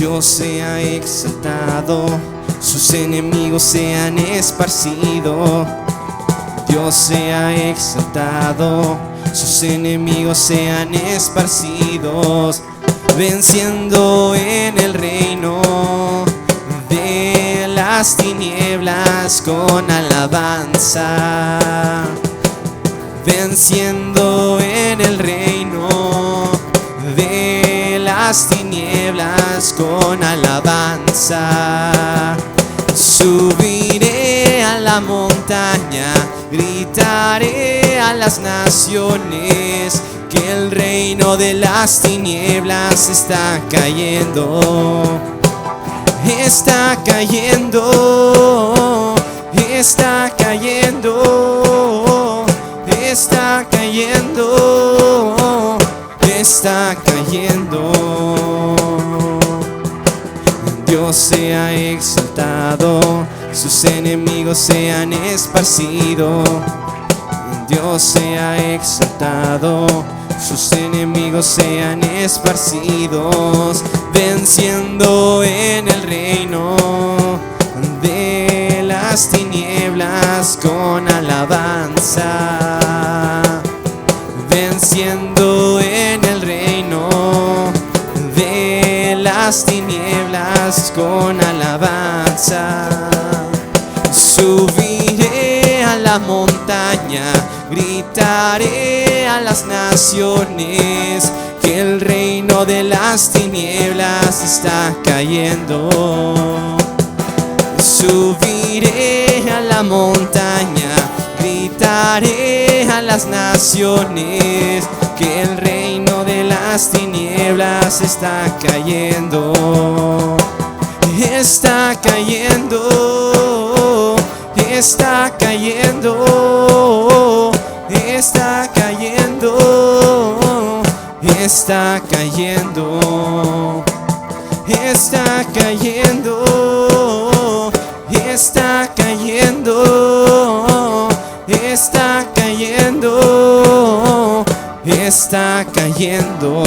Dios sea exaltado, sus enemigos sean esparcidos. Dios sea exaltado, sus enemigos sean esparcidos, venciendo en el reino de las tinieblas con alabanza. Venciendo en el reino de las tinieblas con alabanza. Subiré a la montaña, gritaré a las naciones que el reino de las tinieblas está cayendo. Está cayendo, está cayendo, está cayendo, está cayendo. Dios sea exaltado, sus enemigos sean esparcidos. Dios sea exaltado, sus enemigos sean esparcidos, venciendo en el reino de las tinieblas con alabanza. Venciendo en el reino de las tinieblas con alabanza. Subiré a la montaña, gritaré a las naciones que el reino de las tinieblas está cayendo. Subiré a la montaña, gritaré a las naciones que el reino de las tinieblas está cayendo. Está cayendo, está cayendo, está cayendo, está cayendo, está cayendo, está cayendo, está cayendo, está cayendo.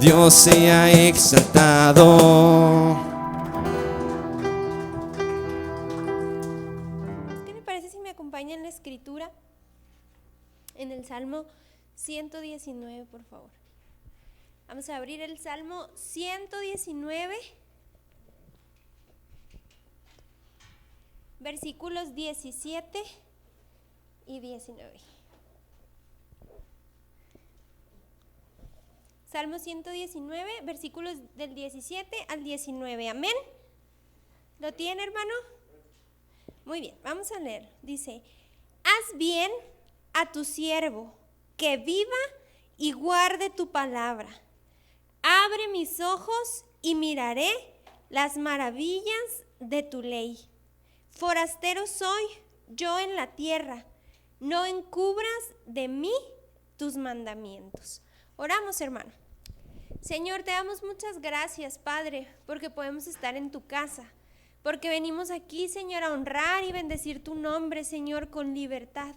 Dios sea exaltado. ¿Qué le parece si me acompaña en la escritura? En el Salmo 119, por favor. Vamos a abrir el Salmo 119, versículos 17 y 19. Salmo 119, versículos del 17 al 19. Amén. ¿Lo tiene, hermano? Muy bien, vamos a leer. Dice: haz bien a tu siervo, que viva y guarde tu palabra. Abre mis ojos y miraré las maravillas de tu ley. Forastero soy yo en la tierra, no encubras de mí tus mandamientos. Oramos, hermano. Señor, te damos muchas gracias, Padre, porque podemos estar en tu casa, porque venimos aquí, Señor, a honrar y bendecir tu nombre, Señor, con libertad.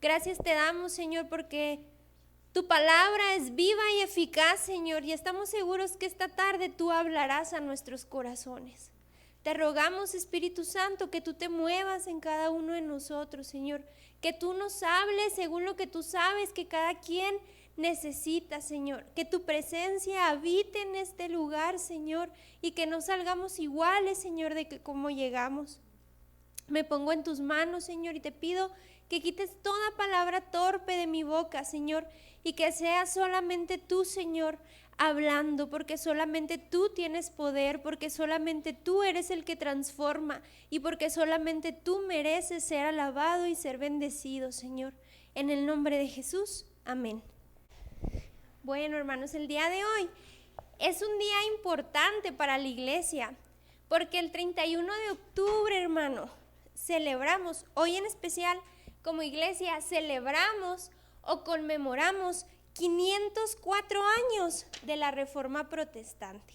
Gracias te damos, Señor, porque tu palabra es viva y eficaz, Señor, y estamos seguros que esta tarde tú hablarás a nuestros corazones. Te rogamos, Espíritu Santo, que tú te muevas en cada uno de nosotros, Señor, que tú nos hables según lo que tú sabes que cada quien necesita, Señor, que tu presencia habite en este lugar, Señor, y que no salgamos iguales, Señor, de que como llegamos. Me pongo en tus manos, Señor, y te pido que quites toda palabra torpe de mi boca, Señor, y que sea solamente tú, Señor, hablando, porque solamente tú tienes poder, porque solamente tú eres el que transforma y porque solamente tú mereces ser alabado y ser bendecido, Señor. En el nombre de Jesús, amén. Bueno, hermanos, el día de hoy es un día importante para la iglesia, porque el 31 de octubre, hermano, celebramos, hoy en especial como iglesia, celebramos o conmemoramos 504 años de la Reforma Protestante.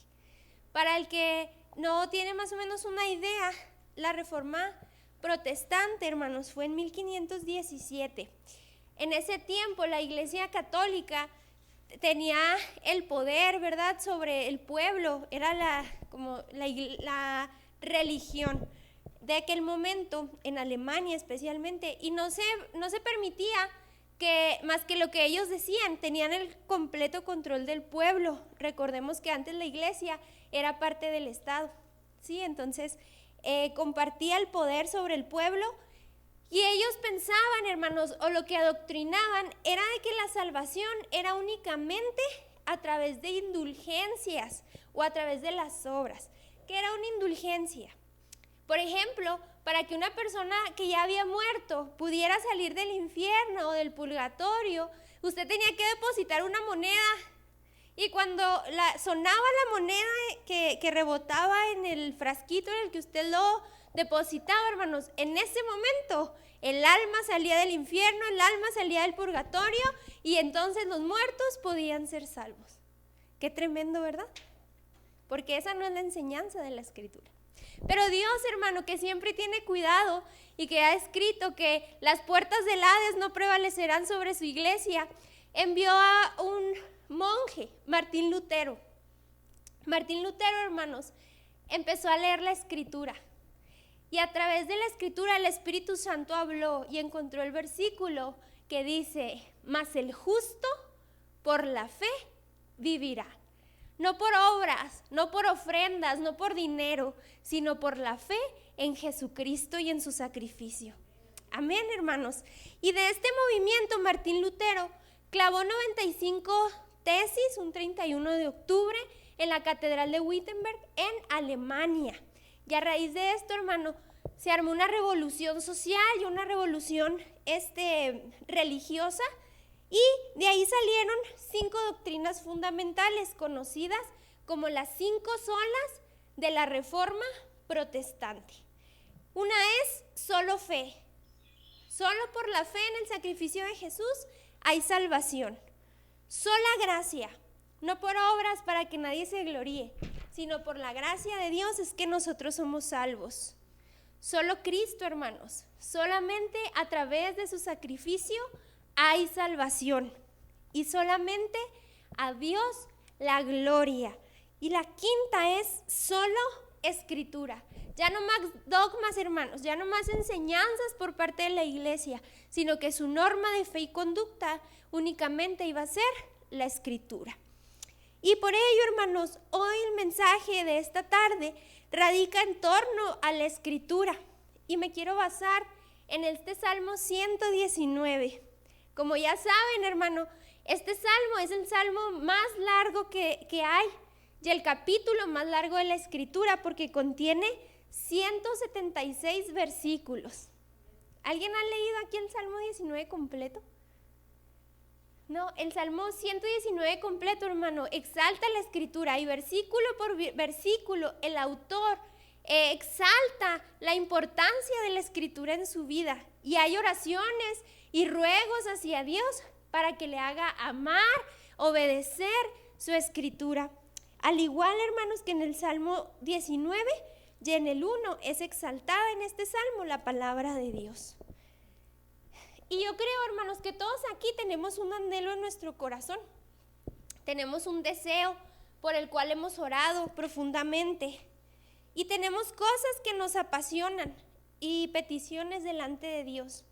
Para el que no tiene más o menos una idea, la Reforma Protestante, hermanos, fue en 1517. En ese tiempo la Iglesia Católica tenía el poder, ¿verdad?, sobre el pueblo, era la religión de aquel momento, en Alemania especialmente, y no se permitía que más que lo que ellos decían, tenían el completo control del pueblo. Recordemos que antes la iglesia era parte del Estado, ¿sí? Entonces compartía el poder sobre el pueblo, y ellos pensaban, hermanos, o lo que adoctrinaban era de que la salvación era únicamente a través de indulgencias o a través de las obras. ¿Qué era una indulgencia? Por ejemplo, para que una persona que ya había muerto pudiera salir del infierno o del purgatorio, usted tenía que depositar una moneda, y cuando sonaba la moneda que rebotaba en el frasquito en el que usted lo depositaba, hermanos, en ese momento el alma salía del infierno, el alma salía del purgatorio, y entonces los muertos podían ser salvos. Qué tremendo, ¿verdad? Porque esa no es la enseñanza de la Escritura. Pero Dios, hermano, que siempre tiene cuidado y que ha escrito que las puertas del Hades no prevalecerán sobre su iglesia, envió a un monje, Martín Lutero. Martín Lutero, hermanos, empezó a leer la Escritura, y a través de la Escritura el Espíritu Santo habló y encontró el versículo que dice: mas el justo por la fe vivirá. No por obras, no por ofrendas, no por dinero, sino por la fe en Jesucristo y en su sacrificio. Amén, hermanos. Y de este movimiento Martín Lutero clavó 95 tesis un 31 de octubre en la Catedral de Wittenberg en Alemania. Y a raíz de esto, hermano, se armó una revolución social y una revolución religiosa. Y de ahí salieron 5 doctrinas fundamentales conocidas como las 5 solas de la Reforma Protestante. Una es solo fe. Solo por la fe en el sacrificio de Jesús hay salvación. Sola gracia, no por obras para que nadie se gloríe, sino por la gracia de Dios es que nosotros somos salvos. Solo Cristo, hermanos, solamente a través de su sacrificio hay salvación, y solamente a Dios la gloria. Y la quinta es solo Escritura. Ya no más dogmas, hermanos, ya no más enseñanzas por parte de la iglesia, sino que su norma de fe y conducta únicamente iba a ser la Escritura. Y por ello, hermanos, hoy el mensaje de esta tarde radica en torno a la Escritura, y me quiero basar en este Salmo 119. Como ya saben, hermano, este salmo es el salmo más largo que hay, y el capítulo más largo de la Escritura, porque contiene 176 versículos. ¿Alguien ha leído aquí el Salmo 19 completo? No, el Salmo 119 completo, hermano, exalta la Escritura, y versículo por versículo el autor exalta la importancia de la Escritura en su vida, y hay oraciones y ruegos hacia Dios para que le haga amar, obedecer su Escritura. Al igual, hermanos, que en el Salmo 19 y en el 1 es exaltada en este Salmo la palabra de Dios. Y yo creo, hermanos, que todos aquí tenemos un anhelo en nuestro corazón. Tenemos un deseo por el cual hemos orado profundamente. Y tenemos cosas que nos apasionan y peticiones delante de Dios.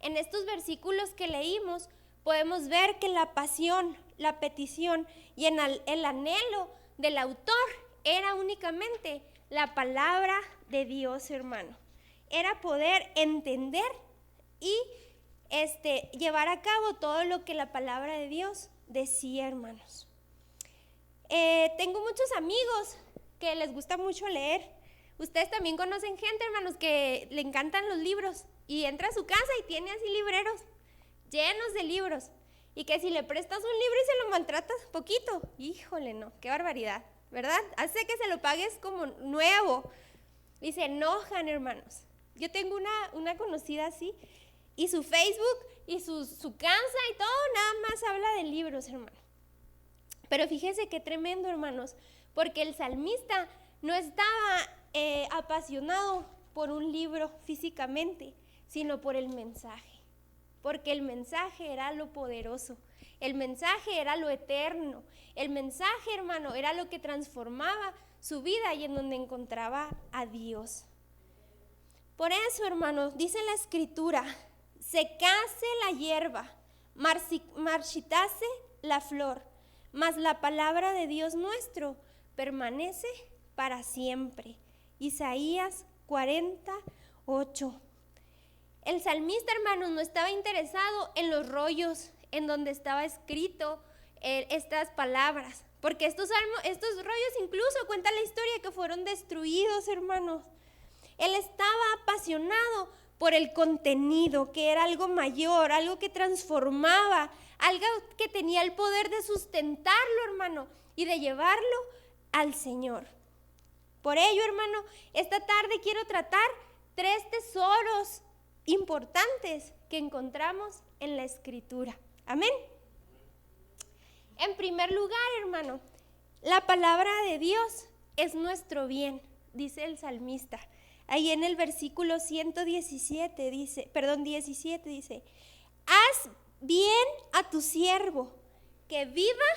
En estos versículos que leímos podemos ver que la pasión, la petición y el anhelo del autor era únicamente la palabra de Dios, hermano. Era poder entender y llevar a cabo todo lo que la palabra de Dios decía, hermanos. Tengo muchos amigos que les gusta mucho leer. Ustedes también conocen gente, hermanos, que le encantan los libros, y entra a su casa y tiene así libreros llenos de libros, y que si le prestas un libro y se lo maltratas poquito, híjole, no, qué barbaridad, ¿verdad? Hace que se lo pagues como nuevo, y se enojan, hermanos. Yo tengo una conocida así, y su Facebook y su casa y todo nada más habla de libros, hermano. Pero fíjese qué tremendo, hermanos, porque el salmista no estaba apasionado por un libro físicamente, sino por el mensaje, porque el mensaje era lo poderoso, El mensaje era lo eterno. El mensaje, hermano, era lo que transformaba su vida y en donde encontraba a Dios. Por eso, hermano, dice la Escritura, secase la hierba, marchitase la flor, mas la palabra de Dios nuestro permanece para siempre. Isaías 48. El salmista, hermanos, no estaba interesado en los rollos en donde estaba escrito estas palabras, porque estos rollos incluso cuentan la historia que fueron destruidos, hermanos. Él estaba apasionado por el contenido, que era algo mayor, algo que transformaba, algo que tenía el poder de sustentarlo, hermano, y de llevarlo al Señor. Por ello, hermano, esta tarde quiero tratar 3 tesoros importantes que encontramos en la Escritura. Amén. En primer lugar, hermano, la palabra de Dios es nuestro bien, dice el salmista. Ahí en el versículo 17 dice, haz bien a tu siervo, que viva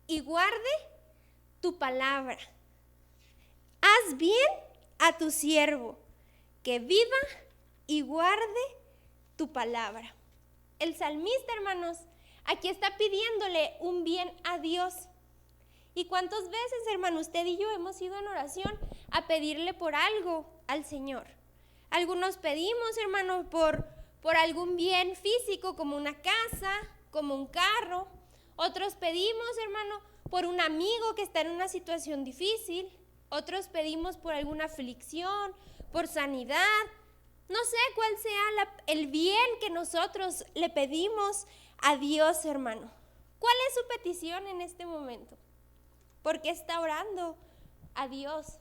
y guarde tu palabra. Haz bien a tu siervo, que viva y guarde tu palabra. El salmista, hermanos, aquí está pidiéndole un bien a Dios. ¿Y cuántas veces, hermano, usted y yo hemos ido en oración a pedirle por algo al Señor? Algunos pedimos, hermano, por algún bien físico, como una casa, como un carro. Otros pedimos, hermano, por un amigo que está en una situación difícil. Otros pedimos por alguna aflicción, por sanidad. No sé cuál sea el bien que nosotros le pedimos a Dios, hermano. ¿Cuál es su petición en este momento? ¿Por qué está orando a Dios?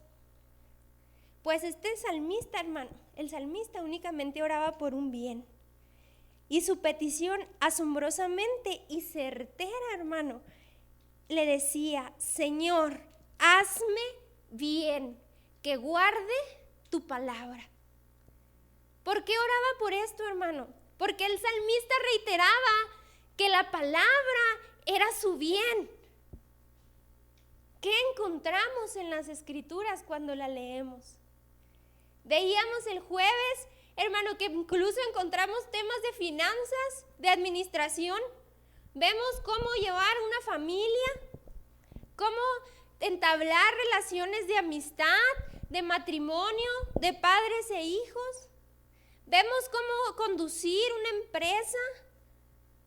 Pues este salmista, hermano, el salmista únicamente oraba por un bien. Y su petición asombrosamente y certera, hermano, le decía, Señor, hazme bien, que guarde tu palabra. ¿Por qué oraba por esto, hermano? Porque el salmista reiteraba que la palabra era su bien. ¿Qué encontramos en las Escrituras cuando la leemos? Veíamos el jueves, hermano, que incluso encontramos temas de finanzas, de administración. Vemos cómo llevar una familia, cómo entablar relaciones de amistad, de matrimonio, de padres e hijos. Vemos cómo conducir una empresa,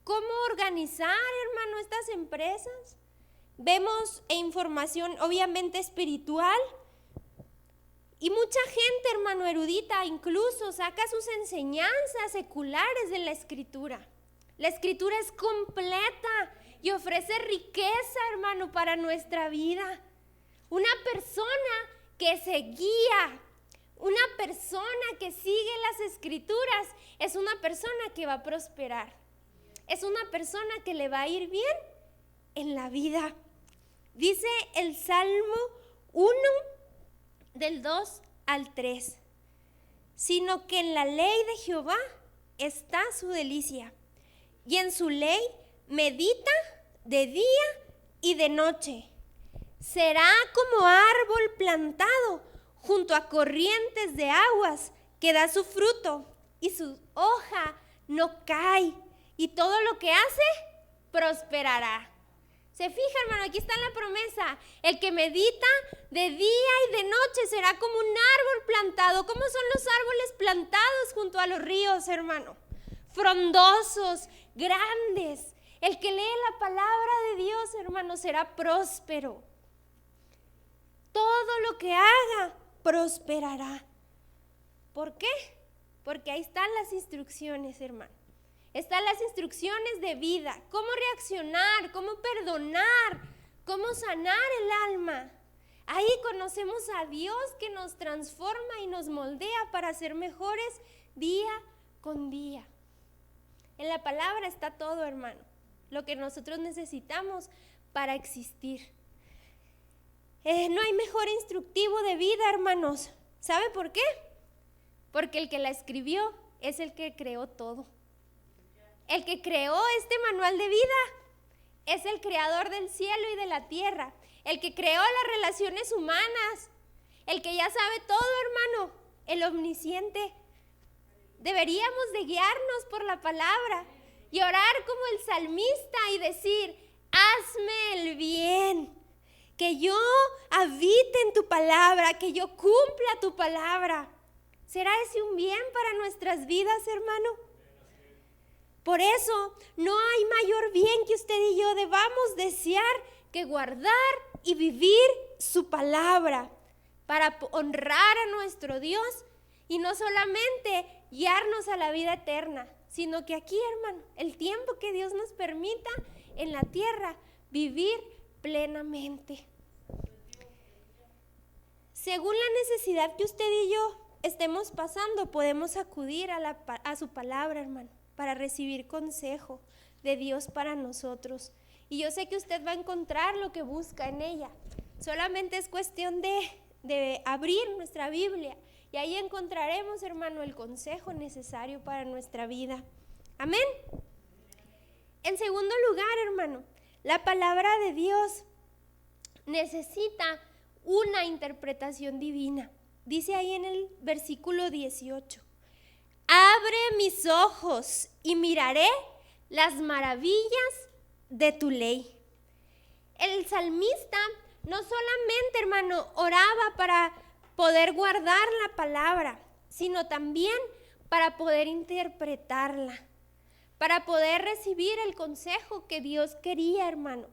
cómo organizar, hermano, estas empresas. Vemos información obviamente espiritual. Y mucha gente, hermano, erudita, incluso saca sus enseñanzas seculares de la Escritura. La Escritura es completa y ofrece riqueza, hermano, para nuestra vida. Una persona que se guía, una persona que sigue las Escrituras, es una persona que va a prosperar. Es una persona que le va a ir bien en la vida. Dice el Salmo 1, del 2 al 3. Sino que en la ley de Jehová está su delicia, y en su ley medita de día y de noche. Será como árbol plantado junto a corrientes de aguas, que da su fruto, y su hoja no cae, y todo lo que hace prosperará. Se fija, hermano, aquí está la promesa. El que medita de día y de noche será como un árbol plantado. ¿Cómo son los árboles plantados junto a los ríos, hermano? Frondosos, grandes. El que lee la palabra de Dios, hermano, será próspero. Todo lo que haga prosperará. ¿Por qué? Porque ahí están las instrucciones, hermano. Están las instrucciones de vida, cómo reaccionar, cómo perdonar, cómo sanar el alma. Ahí conocemos a Dios que nos transforma y nos moldea para ser mejores día con día. En la palabra está todo, hermano, lo que nosotros necesitamos para existir. No hay mejor instructivo de vida, hermanos. ¿Sabe por qué? Porque el que la escribió es el que creó todo. El que creó este manual de vida es el creador del cielo y de la tierra, el que creó las relaciones humanas, el que ya sabe todo, hermano, el omnisciente. Deberíamos de guiarnos por la palabra y orar como el salmista y decir: hazme el bien, que yo habite en tu palabra, que yo cumpla tu palabra. ¿Será ese un bien para nuestras vidas, hermano? Por eso no hay mayor bien que usted y yo debamos desear que guardar y vivir su palabra para honrar a nuestro Dios y no solamente guiarnos a la vida eterna, sino que aquí, hermano, el tiempo que Dios nos permita en la tierra, vivir plenamente. Según la necesidad que usted y yo estemos pasando, podemos acudir a su palabra, hermano, para recibir consejo de Dios para nosotros. Y yo sé que usted va a encontrar lo que busca en ella. Solamente es cuestión de abrir nuestra Biblia y ahí encontraremos, hermano, el consejo necesario para nuestra vida. Amén. En segundo lugar, hermano, la palabra de Dios necesita una interpretación divina. Dice ahí en el versículo 18: abre mis ojos y miraré las maravillas de tu ley. El salmista no solamente, hermano, oraba para poder guardar la palabra, sino también para poder interpretarla, para poder recibir el consejo que Dios quería, hermano.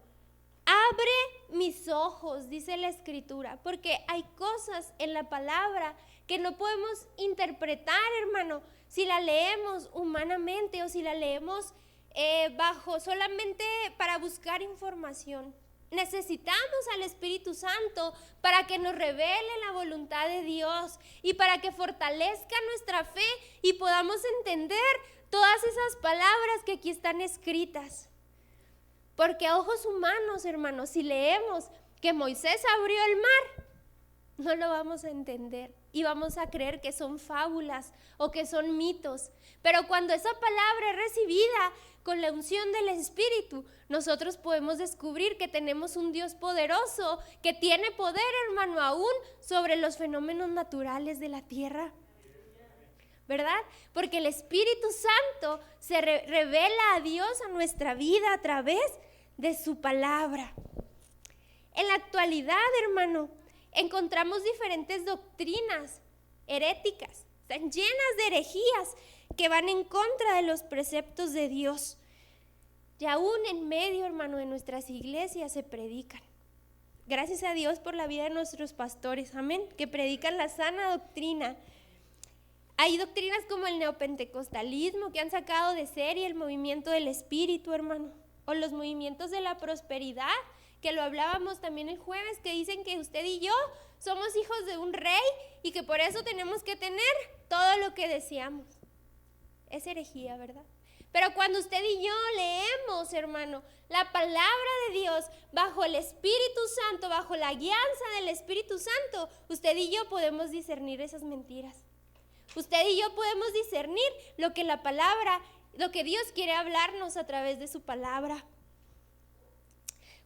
Abre mis ojos, dice la Escritura, porque hay cosas en la palabra que no podemos interpretar, hermano, si la leemos humanamente o si la leemos bajo solamente para buscar información. Necesitamos al Espíritu Santo para que nos revele la voluntad de Dios y para que fortalezca nuestra fe y podamos entender todas esas palabras que aquí están escritas. Porque a ojos humanos, hermanos, si leemos que Moisés abrió el mar, no lo vamos a entender y vamos a creer que son fábulas o que son mitos. Pero cuando esa palabra es recibida con la unción del Espíritu, nosotros podemos descubrir que tenemos un Dios poderoso que tiene poder, hermano, aún sobre los fenómenos naturales de la tierra. ¿Verdad? Porque el Espíritu Santo se revela a Dios a nuestra vida a través de su palabra. En la actualidad, hermano, encontramos diferentes doctrinas heréticas, están llenas de herejías que van en contra de los preceptos de Dios. Y aún en medio, hermano, de nuestras iglesias se predican. Gracias a Dios por la vida de nuestros pastores, amén, que predican la sana doctrina. Hay doctrinas como el neopentecostalismo que han sacado de serie el movimiento del Espíritu, hermano, o los movimientos de la prosperidad, que lo hablábamos también el jueves, que dicen que usted y yo somos hijos de un rey y que por eso tenemos que tener todo lo que deseamos. Es herejía, ¿verdad? Pero cuando usted y yo leemos, hermano, la palabra de Dios bajo el Espíritu Santo, bajo la guianza del Espíritu Santo, usted y yo podemos discernir esas mentiras. Usted y yo podemos discernir lo que la palabra, lo que Dios quiere hablarnos a través de su palabra.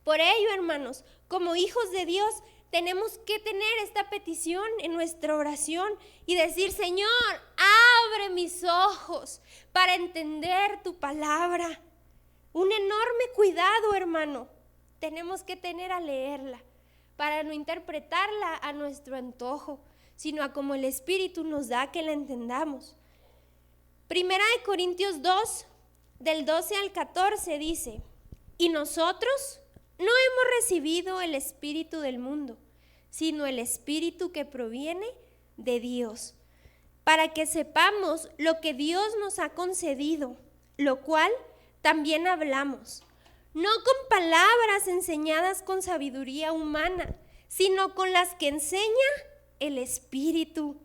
Por ello, hermanos, como hijos de Dios, tenemos que tener esta petición en nuestra oración y decir: Señor, abre mis ojos para entender tu palabra. Un enorme cuidado, hermano, tenemos que tener a leerla para no interpretarla a nuestro antojo, sino a como el Espíritu nos da que la entendamos. Primera de Corintios 2, del 12 al 14 dice: y nosotros no hemos recibido el espíritu del mundo, sino el Espíritu que proviene de Dios, para que sepamos lo que Dios nos ha concedido, lo cual también hablamos, no con palabras enseñadas con sabiduría humana, sino con las que enseña el Espíritu,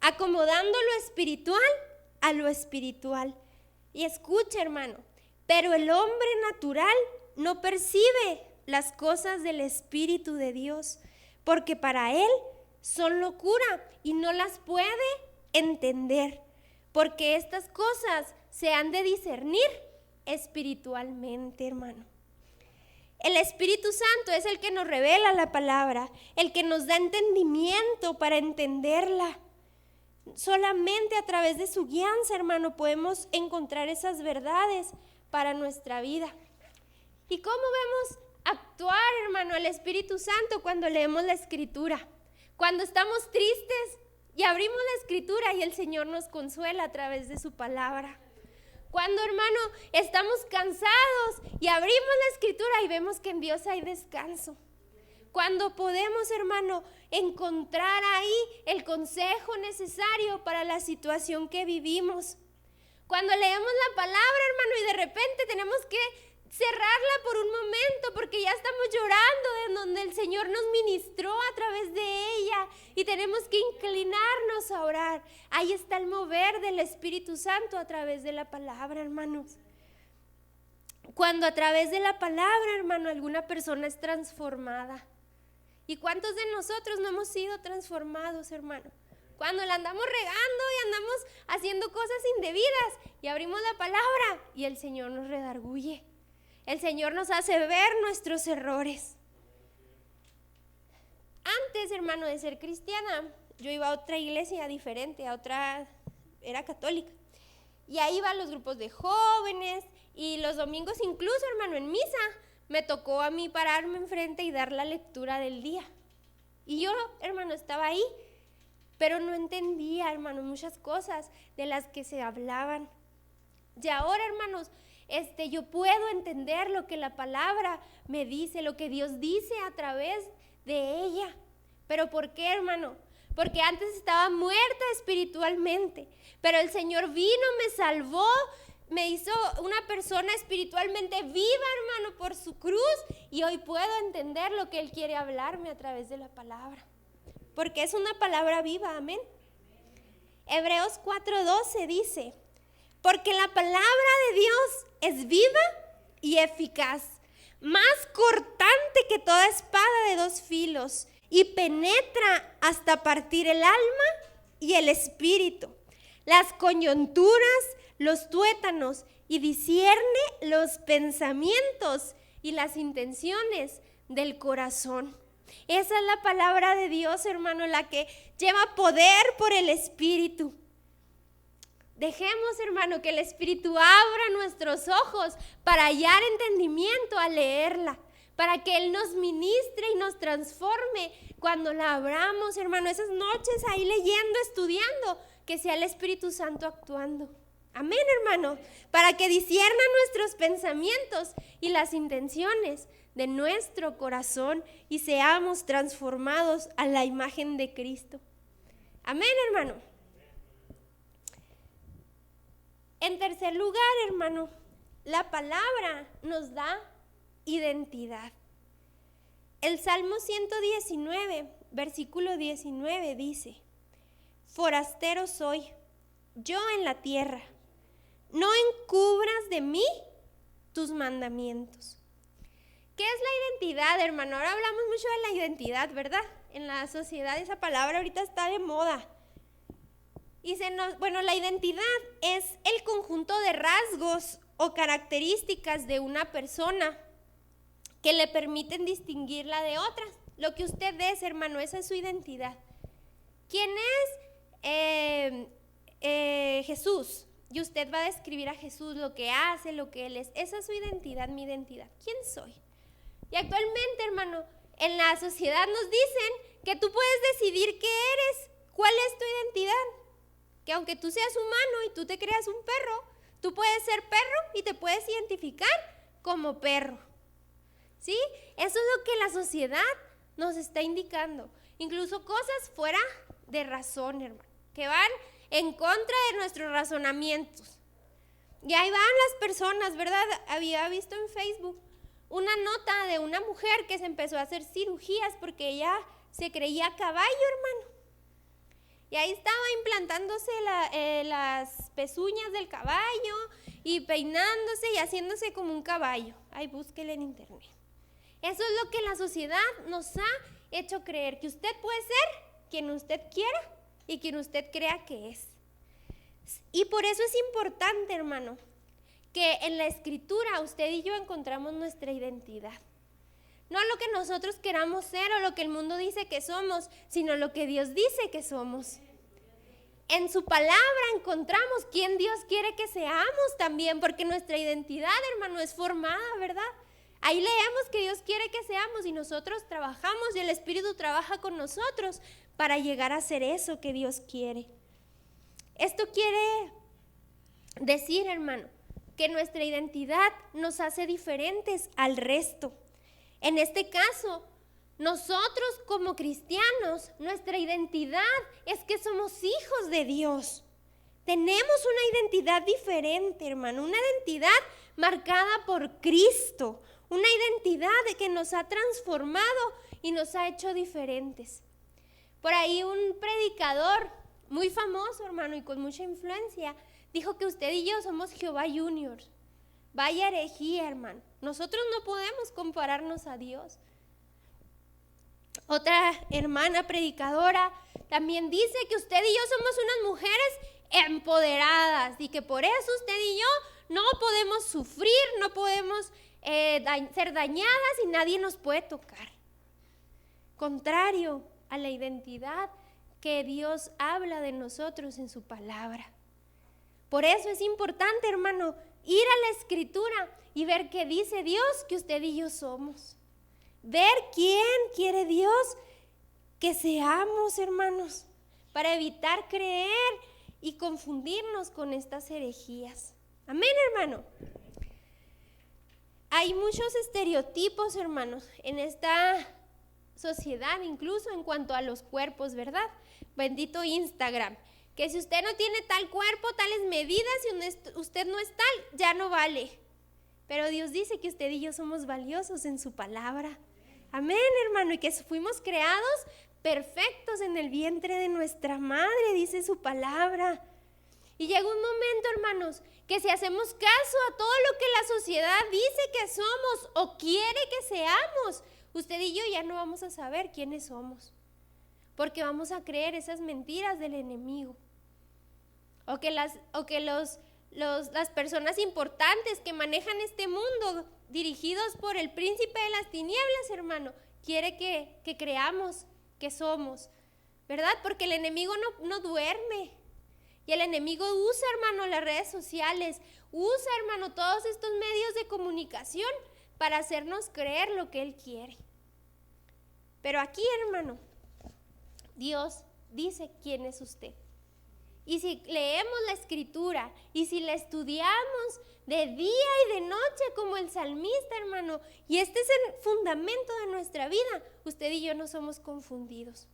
acomodando lo espiritual a lo espiritual. Y escucha, hermano, pero el hombre natural no percibe las cosas del Espíritu de Dios, porque para él son locura y no las puede entender, porque estas cosas se han de discernir espiritualmente, hermano. El Espíritu Santo es el que nos revela la palabra, el que nos da entendimiento para entenderla. Solamente a través de su guianza, hermano, podemos encontrar esas verdades para nuestra vida. ¿Y cómo vemos actuar, hermano, el Espíritu Santo cuando leemos la Escritura? Cuando estamos tristes y abrimos la Escritura y el Señor nos consuela a través de su palabra. Cuando, hermano, estamos cansados y abrimos la Escritura y vemos que en Dios hay descanso. Cuando podemos, hermano, encontrar ahí el consejo necesario para la situación que vivimos. Cuando leemos la palabra, hermano, y de repente tenemos que cerrarla por un momento porque ya estamos llorando de donde el Señor nos ministró a través de ella y tenemos que inclinarnos a orar. Ahí está el mover del Espíritu Santo a través de la palabra, hermanos. Cuando a través de la palabra, hermano, alguna persona es transformada. ¿Y cuántos de nosotros no hemos sido transformados, hermano? Cuando la andamos regando y andamos haciendo cosas indebidas y abrimos la palabra y el Señor nos redarguye. El Señor nos hace ver nuestros errores. Antes, hermano, de ser cristiana, yo iba a otra iglesia diferente, era católica. Y ahí iban los grupos de jóvenes y los domingos incluso, hermano, en misa, me tocó a mí pararme enfrente y dar la lectura del día. Y yo, hermano, estaba ahí, pero no entendía, hermano, muchas cosas de las que se hablaban. Y ahora, hermanos, yo puedo entender lo que la palabra me dice, lo que Dios dice a través de ella. ¿Pero por qué, hermano? Porque antes estaba muerta espiritualmente, pero el Señor vino, me salvó, me hizo una persona espiritualmente viva, hermano, por su cruz, y hoy puedo entender lo que Él quiere hablarme a través de la palabra, porque es una palabra viva, amén. Hebreos 4:12 dice: porque la palabra de Dios es viva y eficaz, más cortante que toda espada de dos filos, y penetra hasta partir el alma y el espíritu, las coyunturas, los tuétanos, y discierne los pensamientos y las intenciones del corazón. Esa es la palabra de Dios, hermano, la que lleva poder por el Espíritu. Dejemos, hermano, que el Espíritu abra nuestros ojos para hallar entendimiento al leerla, para que Él nos ministre y nos transforme cuando la abramos, hermano, esas noches ahí leyendo, estudiando, que sea el Espíritu Santo actuando. Amén, hermano, para que discierna nuestros pensamientos y las intenciones de nuestro corazón y seamos transformados a la imagen de Cristo. Amén, hermano. En tercer lugar, hermano, la palabra nos da identidad. El Salmo 119, versículo 19 dice: forastero soy, yo en la tierra, no encubras de mí tus mandamientos. ¿Qué es la identidad, hermano? Ahora hablamos mucho de la identidad, ¿verdad? En la sociedad esa palabra ahorita está de moda. La identidad es el conjunto de rasgos o características de una persona que le permiten distinguirla de otras. Lo que usted es, hermano, esa es su identidad. ¿Quién es Jesús? Y usted va a describir a Jesús, lo que hace, lo que Él es. Esa es su identidad, mi identidad. ¿Quién soy? Y actualmente, hermano, en la sociedad nos dicen que tú puedes decidir qué eres, cuál es tu identidad. Que aunque tú seas humano y tú te creas un perro, tú puedes ser perro y te puedes identificar como perro. ¿Sí? Eso es lo que la sociedad nos está indicando. Incluso cosas fuera de razón, hermano, que van en contra de nuestros razonamientos. Y ahí van las personas, ¿verdad? Había visto en Facebook una nota de una mujer que se empezó a hacer cirugías porque ella se creía caballo, hermano. Y ahí estaba implantándose las pezuñas del caballo y peinándose y haciéndose como un caballo. Ahí búsquele en internet. Eso es lo que la sociedad nos ha hecho creer, que usted puede ser quien usted quiera y quien usted crea que es. Y por eso es importante, hermano, que en la Escritura usted y yo encontramos nuestra identidad. no lo que nosotros queramos ser o lo que el mundo dice que somos, sino lo que Dios dice que somos. En su palabra encontramos quién Dios quiere que seamos también, porque nuestra identidad, hermano, es formada, ¿verdad? Ahí leemos que Dios quiere que seamos y nosotros trabajamos y el Espíritu trabaja con nosotros para llegar a ser eso que Dios quiere. Esto quiere decir, hermano, que nuestra identidad nos hace diferentes al resto. En este caso, nosotros como cristianos, nuestra identidad es que somos hijos de Dios. Tenemos una identidad diferente, hermano, una identidad marcada por Cristo, una identidad que nos ha transformado y nos ha hecho diferentes. Por ahí un predicador muy famoso, hermano, y con mucha influencia, dijo que usted y yo somos Jehová Juniors. Vaya herejía, hermano. Nosotros no podemos compararnos a Dios. Otra hermana predicadora también dice que usted y yo somos unas mujeres empoderadas y que por eso usted y yo no podemos sufrir, no podemos ser dañadas y nadie nos puede tocar. Contrario a la identidad que Dios habla de nosotros en su palabra. Por eso es importante, hermano, ir a la Escritura y ver qué dice Dios que usted y yo somos. Ver quién quiere Dios que seamos, hermanos, para evitar creer y confundirnos con estas herejías. Amén, hermano. Hay muchos estereotipos, hermanos, en esta sociedad, incluso en cuanto a los cuerpos, ¿verdad? Bendito Instagram. Que si usted no tiene tal cuerpo, tales medidas, si usted no es tal, ya no vale. Pero Dios dice que usted y yo somos valiosos en su palabra. Amén, hermano, y que fuimos creados perfectos en el vientre de nuestra madre, dice su palabra. Y llega un momento, hermanos, que si hacemos caso a todo lo que la sociedad dice que somos o quiere que seamos, usted y yo ya no vamos a saber quiénes somos. Porque vamos a creer esas mentiras del enemigo. O que las personas importantes que manejan este mundo, dirigidos por el príncipe de las tinieblas, hermano, quiere que creamos que somos, ¿verdad? Porque el enemigo no duerme. Y el enemigo usa, hermano, las redes sociales, usa, hermano, todos estos medios de comunicación para hacernos creer lo que él quiere. Pero aquí, hermano, Dios dice quién es usted. Y si leemos la Escritura y si la estudiamos de día y de noche como el salmista, hermano, y este es el fundamento de nuestra vida, usted y yo no somos confundidos.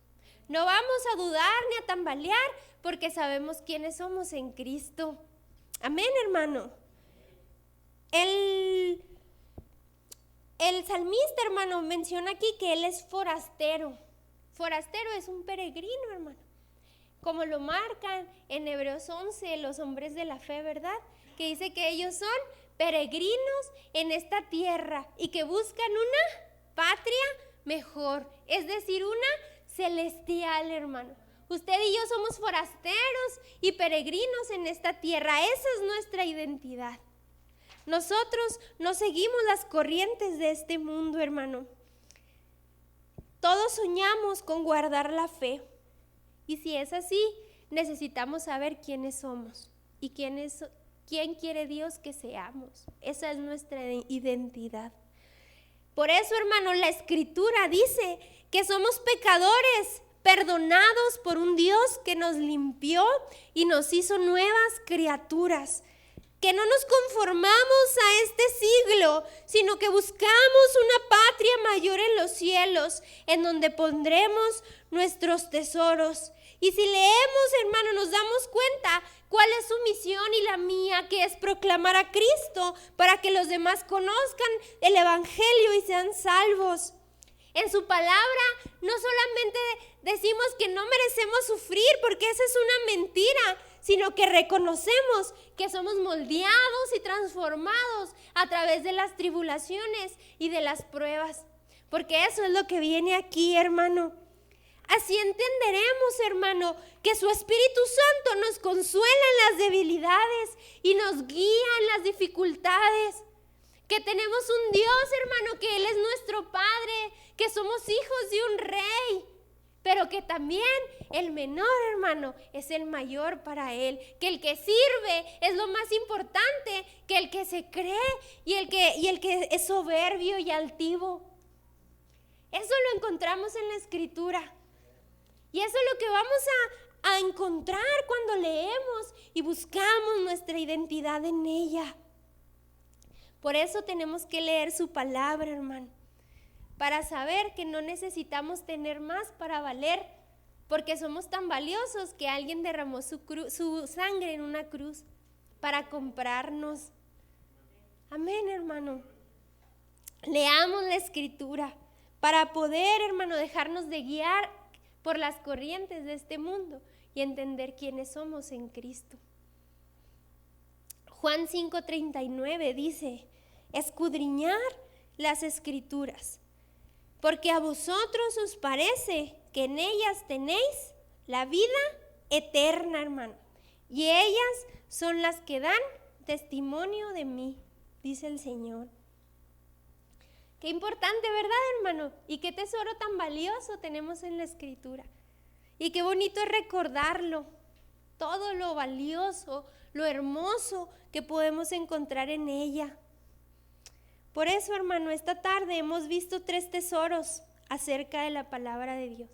No vamos a dudar ni a tambalear porque sabemos quiénes somos en Cristo. Amén, hermano. El salmista, hermano, menciona aquí que él es forastero. Forastero es un peregrino, hermano. Como lo marcan en Hebreos 11 los hombres de la fe, ¿verdad? Que dice que ellos son peregrinos en esta tierra y que buscan una patria mejor, es decir, una celestial, hermano. Usted y yo somos forasteros y peregrinos en esta tierra, esa es nuestra identidad. Nosotros no seguimos las corrientes de este mundo, hermano. Todos soñamos con guardar la fe. Y si es así, necesitamos saber quiénes somos y quién quiere Dios que seamos. Esa es nuestra identidad. Por eso, hermano, la Escritura dice que somos pecadores, perdonados por un Dios que nos limpió y nos hizo nuevas criaturas. Que no nos conformamos a este siglo, sino que buscamos una patria mayor en los cielos, en donde pondremos nuestros tesoros. Y si leemos, hermano, nos damos cuenta cuál es su misión y la mía, que es proclamar a Cristo para que los demás conozcan el Evangelio y sean salvos. En su palabra no solamente decimos que no merecemos sufrir, porque esa es una mentira, sino que reconocemos que somos moldeados y transformados a través de las tribulaciones y de las pruebas, porque eso es lo que viene aquí, hermano. Así entenderemos, hermano, que su Espíritu Santo nos consuela en las debilidades y nos guía en las dificultades. Que tenemos un Dios, hermano, que Él es nuestro Padre, somos hijos de un rey, pero que también el menor, hermano, es el mayor para él, que el que sirve es lo más importante que el que se cree y el que es soberbio y altivo. Eso lo encontramos en la Escritura, y eso es lo que vamos a encontrar cuando leemos y buscamos nuestra identidad en ella. Por eso tenemos que leer su palabra, hermano, para saber que no necesitamos tener más para valer, porque somos tan valiosos que alguien derramó su sangre en una cruz para comprarnos. Amén, hermano. Leamos la Escritura para poder, hermano, dejarnos de guiar por las corrientes de este mundo y entender quiénes somos en Cristo. Juan 5:39 dice: escudriñar las Escrituras, porque a vosotros os parece que en ellas tenéis la vida eterna, hermano, y ellas son las que dan testimonio de mí, dice el Señor. Qué importante, ¿verdad, hermano? Y qué tesoro tan valioso tenemos en la Escritura. Y qué bonito es recordarlo, todo lo valioso, lo hermoso que podemos encontrar en ella. Por eso, hermano, esta tarde hemos visto 3 tesoros acerca de la palabra de Dios.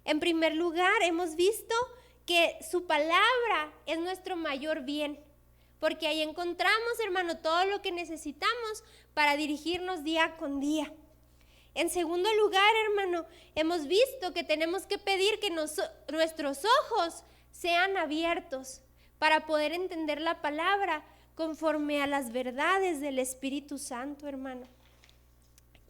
En primer lugar, hemos visto que su palabra es nuestro mayor bien, porque ahí encontramos, hermano, todo lo que necesitamos para dirigirnos día con día. En segundo lugar, hermano, hemos visto que tenemos que pedir que nuestros ojos sean abiertos para poder entender la palabra conforme a las verdades del Espíritu Santo, hermano.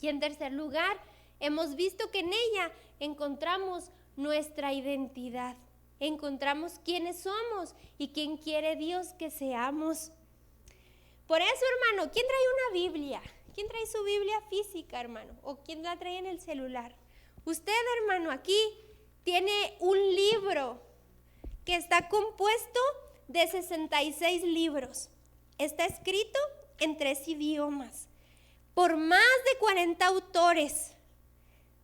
Y en tercer lugar, hemos visto que en ella encontramos nuestra identidad, encontramos quiénes somos y quién quiere Dios que seamos. Por eso, hermano, ¿quién trae una Biblia? ¿Quién trae su Biblia física, hermano? ¿O quién la trae en el celular? Usted, hermano, aquí tiene un libro que está compuesto de 66 libros. Está escrito en 3 idiomas, por más de 40 autores,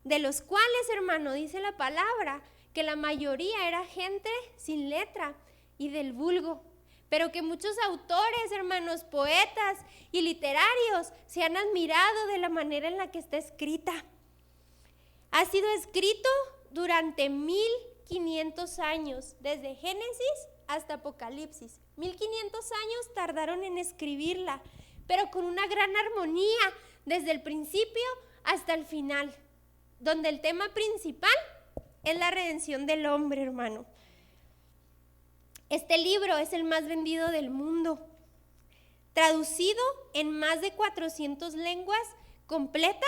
de los cuales, hermano, dice la palabra que la mayoría era gente sin letra y del vulgo, pero que muchos autores, hermanos, poetas y literarios se han admirado de la manera en la que está escrita. Ha sido escrito durante 1500 años, desde Génesis hasta Apocalipsis. 1500 años tardaron en escribirla, pero con una gran armonía desde el principio hasta el final, donde el tema principal es la redención del hombre, hermano. Este libro es el más vendido del mundo, traducido en más de 400 lenguas completa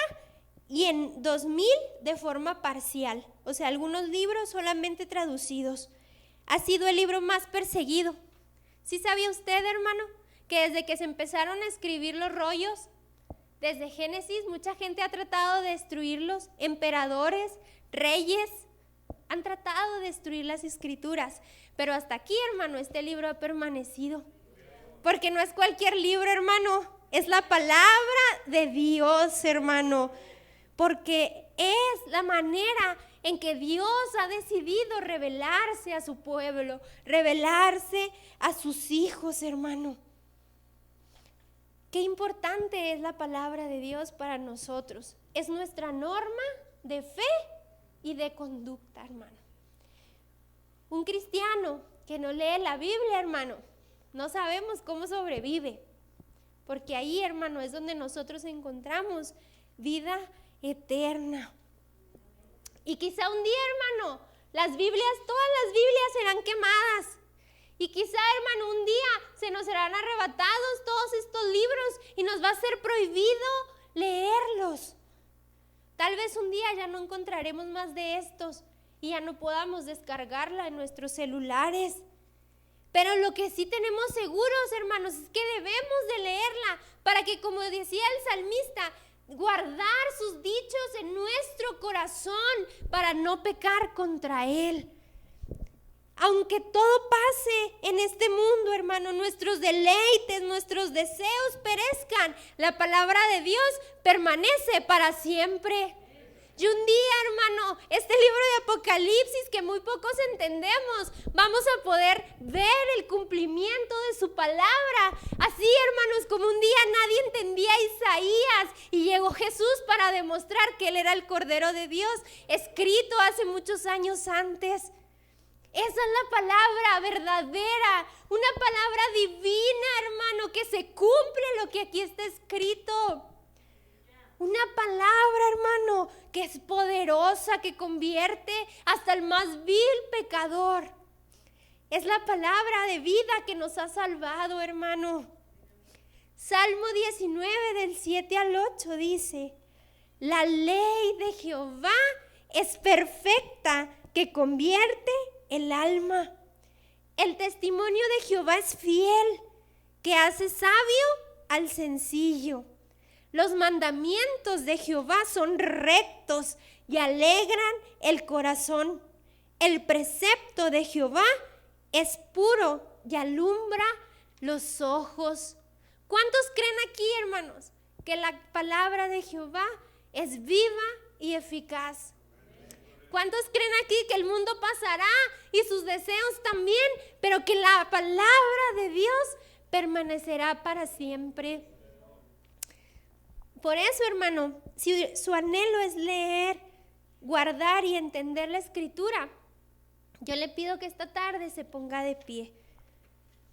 y en 2000 de forma parcial, o sea, algunos libros solamente traducidos. Ha sido el libro más perseguido. ¿Sí sabía usted, hermano, que desde que se empezaron a escribir los rollos, desde Génesis, mucha gente ha tratado de destruirlos? Emperadores, reyes, han tratado de destruir las Escrituras, pero hasta aquí, hermano, este libro ha permanecido, porque no es cualquier libro, hermano, es la palabra de Dios, hermano, porque es la manera en que Dios ha decidido revelarse a su pueblo, revelarse a sus hijos, hermano. Qué importante es la palabra de Dios para nosotros. Es nuestra norma de fe y de conducta, hermano. Un cristiano que no lee la Biblia, hermano, no sabemos cómo sobrevive, porque ahí, hermano, es donde nosotros encontramos vida eterna. Y quizá un día, hermano, todas las Biblias serán quemadas. Y quizá, hermano, un día se nos serán arrebatados todos estos libros y nos va a ser prohibido leerlos. Tal vez un día ya no encontraremos más de estos y ya no podamos descargarla en nuestros celulares. Pero lo que sí tenemos seguros, hermanos, es que debemos de leerla para que, como decía el salmista, guardar sus dichos en nuestro corazón para no pecar contra Él. Aunque todo pase en este mundo, hermano, nuestros deleites, nuestros deseos perezcan, la palabra de Dios permanece para siempre. Y un día, hermano, este libro de Apocalipsis que muy pocos entendemos, vamos a poder ver el cumplimiento de su palabra. Así, hermanos, como un día nadie entendía a Isaías y llegó Jesús para demostrar que Él era el Cordero de Dios, escrito hace muchos años antes. Esa es la palabra verdadera, una palabra divina, hermano, que se cumple lo que aquí está escrito. Una palabra, hermano, que es poderosa, que convierte hasta el más vil pecador. Es la palabra de vida que nos ha salvado, hermano. Salmo 19 del 7 al 8 dice: la ley de Jehová es perfecta, que convierte el alma. El testimonio de Jehová es fiel, que hace sabio al sencillo. Los mandamientos de Jehová son rectos y alegran el corazón. El precepto de Jehová es puro y alumbra los ojos. ¿Cuántos creen aquí, hermanos, que la palabra de Jehová es viva y eficaz? ¿Cuántos creen aquí que el mundo pasará y sus deseos también, pero que la palabra de Dios permanecerá para siempre? Por eso, hermano, si su anhelo es leer, guardar y entender la Escritura, yo le pido que esta tarde se ponga de pie.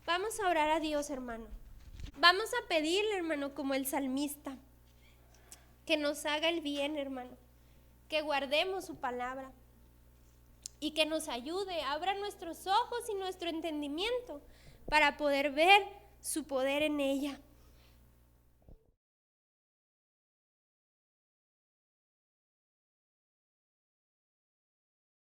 Vamos a orar a Dios, hermano. Vamos a pedirle, hermano, como el salmista, que nos haga el bien, hermano, que guardemos su palabra y que nos ayude, abra nuestros ojos y nuestro entendimiento para poder ver su poder en ella.